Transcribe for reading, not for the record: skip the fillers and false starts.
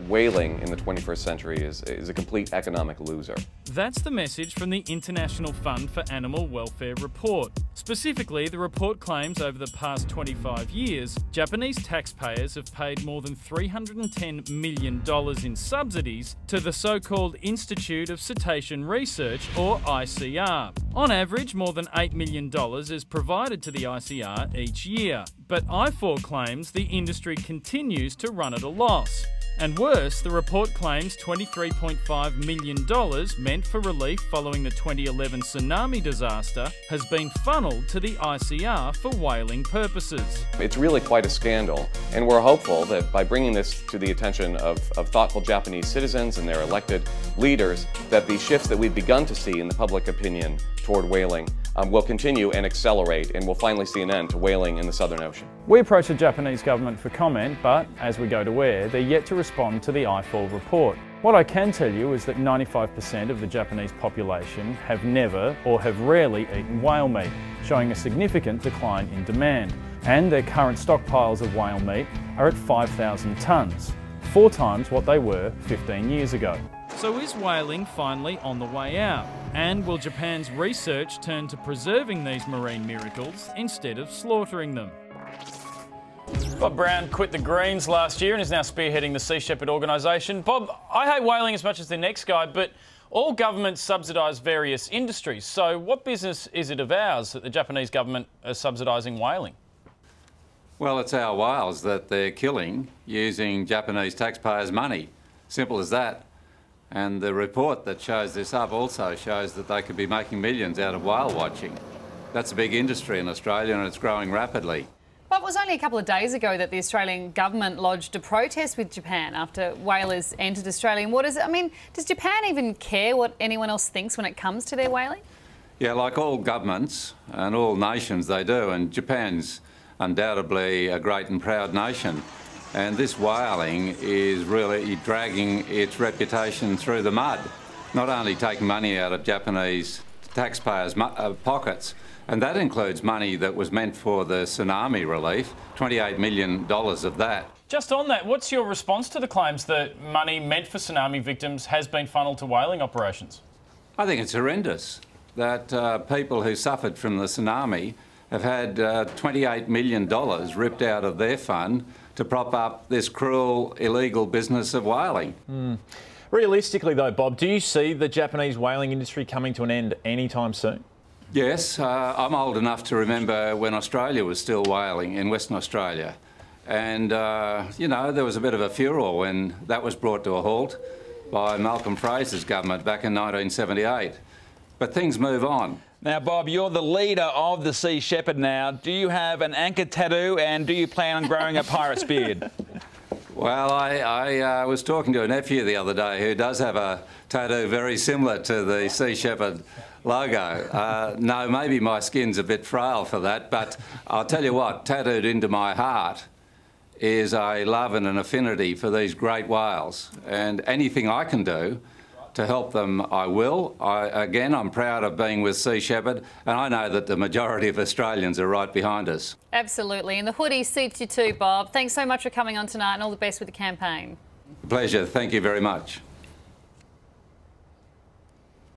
whaling in the 21st century is a complete economic loser. That's the message from the International Fund for Animal Welfare report. Specifically, the report claims over the past 25 years, Japanese taxpayers have paid more than $310 million in subsidies to the so-called Institute of Cetacean Research, or ICR. On average, more than $8 million is provided to the ICR each year. But IFAW claims the industry continues to run at a loss. And worse, the report claims $23.5 million meant for relief following the 2011 tsunami disaster has been funneled to the ICR for whaling purposes. It's really quite a scandal, and we're hopeful that by bringing this to the attention of thoughtful Japanese citizens and their elected leaders, that the shifts that we've begun to see in the public opinion toward whaling will continue and accelerate, and we'll finally see an end to whaling in the Southern Ocean. We approached the Japanese government for comment, but as we go to air, they're yet to respond to the IFAW report. What I can tell you is that 95% of the Japanese population have never or have rarely eaten whale meat, showing a significant decline in demand. And their current stockpiles of whale meat are at 5,000 tonnes, 4 times what they were 15 years ago. So is whaling finally on the way out? And will Japan's research turn to preserving these marine miracles instead of slaughtering them? Bob Brown quit the Greens last year and is now spearheading the Sea Shepherd organisation. Bob, I hate whaling as much as the next guy, but all governments subsidise various industries. So what business is it of ours that the Japanese government is subsidising whaling? Well, it's our whales that they're killing using Japanese taxpayers' money. Simple as that. And the report that shows this up also shows that they could be making millions out of whale watching. That's a big industry in Australia and it's growing rapidly. But it was only a couple of days ago that the Australian government lodged a protest with Japan after whalers entered Australian waters. I mean, does Japan even care what anyone else thinks when it comes to their whaling? Yeah, like all governments and all nations, they do, and Japan's undoubtedly a great and proud nation. And this whaling is really dragging its reputation through the mud, not only taking money out of Japanese taxpayers' pockets, and that includes money that was meant for the tsunami relief, $28 million of that. Just on that, what's your response to the claims that money meant for tsunami victims has been funneled to whaling operations? I think it's horrendous that people who suffered from the tsunami have had $28 million ripped out of their fund to prop up this cruel, illegal business of whaling. Realistically though, Bob, do you see the Japanese whaling industry coming to an end anytime soon? Yes, I'm old enough to remember when Australia was still whaling in Western Australia. And, you know, there was a bit of a furore when that was brought to a halt by Malcolm Fraser's government back in 1978. But things move on. Now, Bob, you're the leader of the Sea Shepherd now. Do you have an anchor tattoo and do you plan on growing a pirate's beard? Well, I was talking to a nephew the other day who does have a tattoo very similar to the Sea Shepherd logo. No, maybe my skin's a bit frail for that, but I'll tell you what, tattooed into my heart is a love and an affinity for these great whales. And anything I can do to help them, I will. Again, I'm proud of being with Sea Shepherd, and I know that the majority of Australians are right behind us. Absolutely, and the hoodie suits you too, Bob. Thanks so much for coming on tonight and all the best with the campaign. Pleasure, thank you very much.